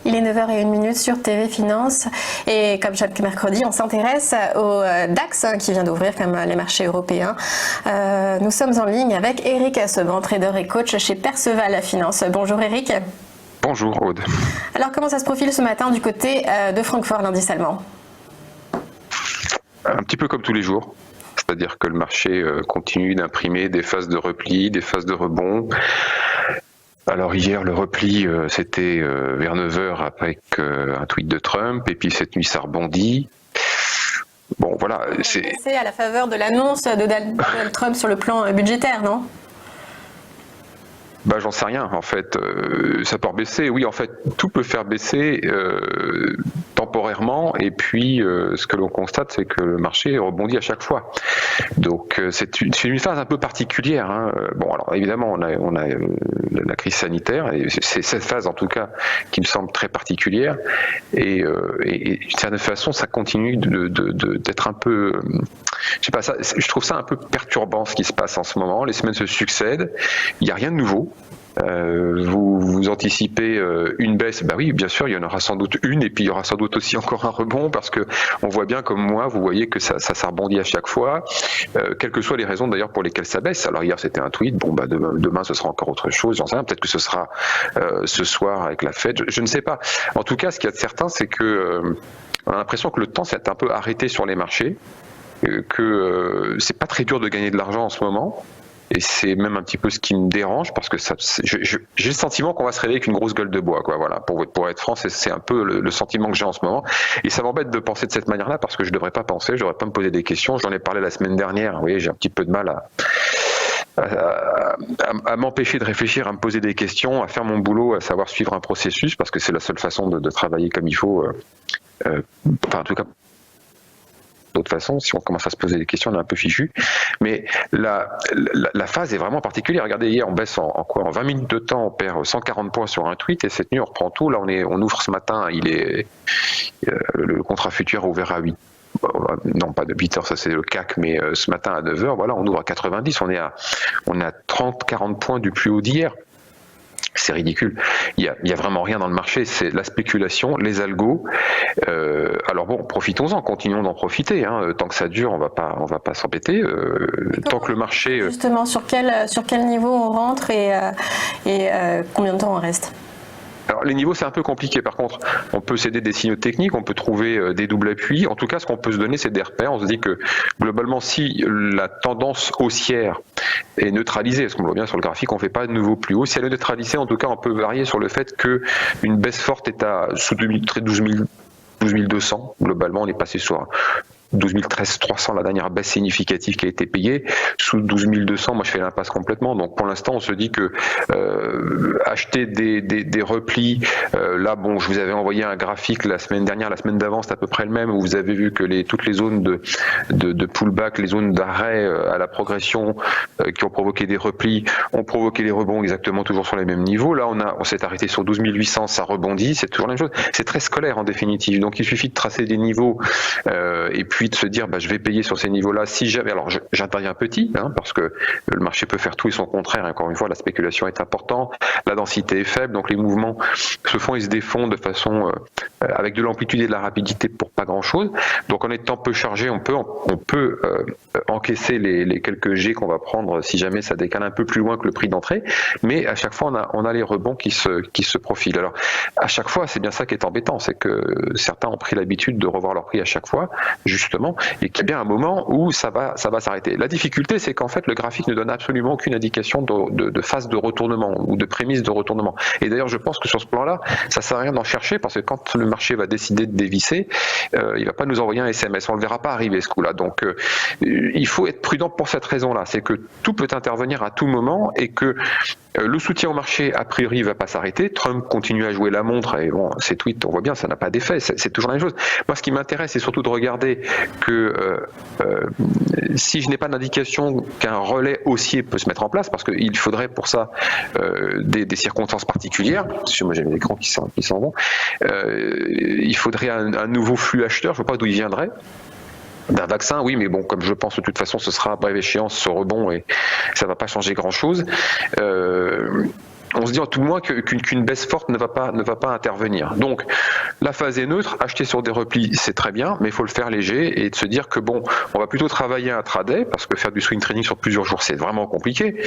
Il est 9h01 sur TV Finance et comme chaque mercredi, on s'intéresse au DAX qui vient d'ouvrir comme les marchés européens. Nous sommes en ligne avec Eric Seban, trader et coach chez Perceval Finance. Bonjour Eric. Bonjour Aude. Alors comment ça se profile ce matin du côté de Francfort, l'indice allemand? Un petit peu comme tous les jours. C'est-à-dire que le marché continue d'imprimer des phases de repli, des phases de rebond. Alors hier, le repli, c'était vers 9h avec un tweet de Trump, et puis cette nuit, ça rebondit. Bon, voilà. C'est à la faveur de l'annonce de Donald Trump sur le plan budgétaire, non ? Bah, j'en sais rien, en fait. Ça peut baisser. Oui, en fait, tout peut faire baisser temporairement, et puis ce que l'on constate, c'est que le marché rebondit à chaque fois. Donc c'est une phase un peu particulière, hein. Bon, alors évidemment, on a la crise sanitaire, et c'est cette phase en tout cas qui me semble très particulière, et d'une certaine façon, ça continue d'être un peu, je sais pas, je trouve ça un peu perturbant ce qui se passe en ce moment. Les semaines se succèdent, il n'y a rien de nouveau. Vous anticipez une baisse, bah oui, bien sûr, il y en aura sans doute une, et puis il y aura sans doute aussi encore un rebond, parce que on voit bien, comme moi, vous voyez que ça rebondit à chaque fois, quelles que soient les raisons d'ailleurs pour lesquelles ça baisse. Alors hier c'était un tweet, bon bah demain ce sera encore autre chose, j'en sais rien, peut-être que ce sera ce soir avec la Fed, je ne sais pas. En tout cas, ce qu'il y a de certain, c'est que on a l'impression que le temps s'est un peu arrêté sur les marchés, que c'est pas très dur de gagner de l'argent en ce moment. Et c'est même un petit peu ce qui me dérange, parce que j'ai le sentiment qu'on va se réveiller avec une grosse gueule de bois, quoi. Voilà, pour être franc, c'est un peu le sentiment que j'ai en ce moment. Et ça m'embête de penser de cette manière-là, parce que je devrais pas penser, je devrais pas me poser des questions. J'en ai parlé la semaine dernière. Vous voyez, j'ai un petit peu de mal à m'empêcher de réfléchir, à me poser des questions, à faire mon boulot, à savoir suivre un processus, parce que c'est la seule façon de travailler comme il faut. Enfin, en tout cas. D'autre façon, si on commence à se poser des questions, on est un peu fichu. Mais la phase est vraiment particulière. Regardez, hier, on baisse en quoi ? En 20 minutes de temps, on perd 140 points sur un tweet, et cette nuit, on reprend tout. Là, on ouvre ce matin, le contrat futur a ouvert à 8. Non, pas de 8h, ça c'est le CAC, mais ce matin à 9h, voilà, on ouvre à 90. On est à 30-40 points du plus haut d'hier. C'est ridicule. Il y a vraiment rien dans le marché. C'est la spéculation, les algos. Alors bon, profitons-en, continuons d'en profiter. Hein. Tant que ça dure, on va pas s'embêter. Tant que le marché. Justement, sur quel niveau on rentre et combien de temps on reste ? Alors les niveaux, c'est un peu compliqué. Par contre, on peut s'aider des signaux techniques, on peut trouver des doubles appuis. En tout cas, ce qu'on peut se donner, c'est des repères. On se dit que globalement, si la tendance haussière est neutralisée, parce qu'on voit bien sur le graphique, on ne fait pas de nouveau plus haut. Si elle est neutralisée, en tout cas, on peut varier sur le fait qu'une baisse forte est à sous 12 200. Globalement, on est passé sur 12 300, la dernière baisse significative qui a été payée. Sous 12 200, moi je fais l'impasse complètement. Donc pour l'instant, on se dit que acheter des replis, là bon, je vous avais envoyé un graphique la semaine dernière, la semaine d'avant, c'est à peu près le même, où vous avez vu que toutes les zones de pullback, les zones d'arrêt à la progression qui ont provoqué des replis, ont provoqué les rebonds exactement toujours sur les mêmes niveaux. Là, on s'est arrêté sur 12 800, ça rebondit, c'est toujours la même chose. C'est très scolaire en définitive. Donc il suffit de tracer des niveaux et puis de se dire je vais payer sur ces niveaux-là si jamais. Alors j'interviens petit, hein, parce que le marché peut faire tout et son contraire. Et encore une fois, la spéculation est importante, la densité est faible, donc les mouvements se font et se défont de façon avec de l'amplitude et de la rapidité pour pas grand-chose. Donc en étant peu chargé, on peut encaisser les quelques G qu'on va prendre si jamais ça décale un peu plus loin que le prix d'entrée. Mais à chaque fois, on a les rebonds qui se profilent. Alors à chaque fois, c'est bien ça qui est embêtant, c'est que certains ont pris l'habitude de revoir leur prix à chaque fois, justement, et qu'il y a bien un moment où ça va s'arrêter. La difficulté, c'est qu'en fait, le graphique ne donne absolument aucune indication de phase de retournement ou de prémisse de retournement. Et d'ailleurs, je pense que sur ce plan-là, ça sert à rien d'en chercher, parce que quand le marché va décider de dévisser, il va pas nous envoyer un SMS. On le verra pas arriver ce coup-là. Donc, il faut être prudent pour cette raison-là. C'est que tout peut intervenir à tout moment, et que le soutien au marché, a priori, va pas s'arrêter. Trump continue à jouer la montre, et bon, ces tweets, on voit bien, ça n'a pas d'effet. C'est toujours la même chose. Moi, ce qui m'intéresse, c'est surtout de regarder que si je n'ai pas d'indication qu'un relais haussier peut se mettre en place, parce qu'il faudrait pour ça des circonstances particulières, parce que moi j'ai mes écrans qui s'en vont, il faudrait un nouveau flux acheteur, je ne sais pas d'où il viendrait. D'un vaccin, oui, mais bon, comme je pense de toute façon ce sera à brève échéance ce rebond, et ça va pas changer grand chose. on se dit en tout le moins qu'une baisse forte ne va pas intervenir. Donc la phase est neutre, acheter sur des replis c'est très bien, mais il faut le faire léger et de se dire que bon, on va plutôt travailler un intraday, parce que faire du swing trading sur plusieurs jours c'est vraiment compliqué.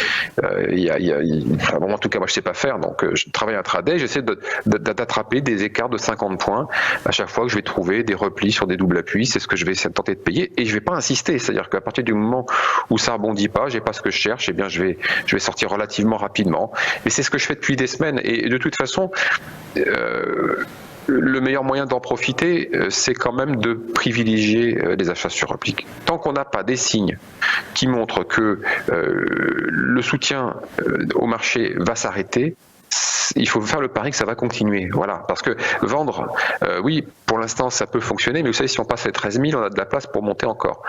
En tout cas moi je sais pas faire, donc je travaille un intraday, j'essaie d'attraper des écarts de 50 points à chaque fois que je vais trouver des replis sur des doubles appuis, c'est ce que je vais tenter de payer et je vais pas insister, c'est-à-dire qu'à partir du moment où ça rebondit pas, j'ai pas ce que je cherche, et bien je vais sortir relativement rapidement. Mais c'est ce que je fais depuis des semaines et de toute façon le meilleur moyen d'en profiter, c'est quand même de privilégier les achats sur repli. Tant qu'on n'a pas des signes qui montrent que le soutien au marché va s'arrêter, il faut faire le pari que ça va continuer. Voilà. Parce que vendre, oui, pour l'instant, ça peut fonctionner, mais vous savez, si on passe les 13 000, on a de la place pour monter encore.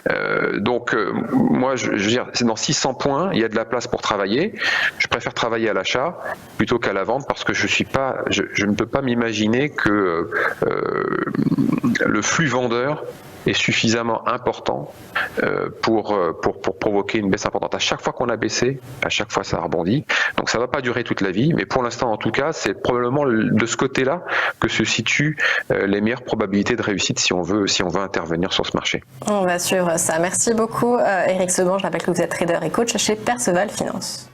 Moi, je veux dire, c'est dans 600 points, il y a de la place pour travailler. Je préfère travailler à l'achat plutôt qu'à la vente parce que je ne peux pas m'imaginer que le flux vendeur est suffisamment important pour provoquer une baisse importante. À chaque fois qu'on a baissé, à chaque fois ça rebondit. Donc ça ne va pas durer toute la vie, mais pour l'instant en tout cas, c'est probablement de ce côté-là que se situent les meilleures probabilités de réussite si on veut intervenir sur ce marché. On va suivre ça. Merci beaucoup Éric Seban. Je rappelle que vous êtes trader et coach chez Perceval Finance.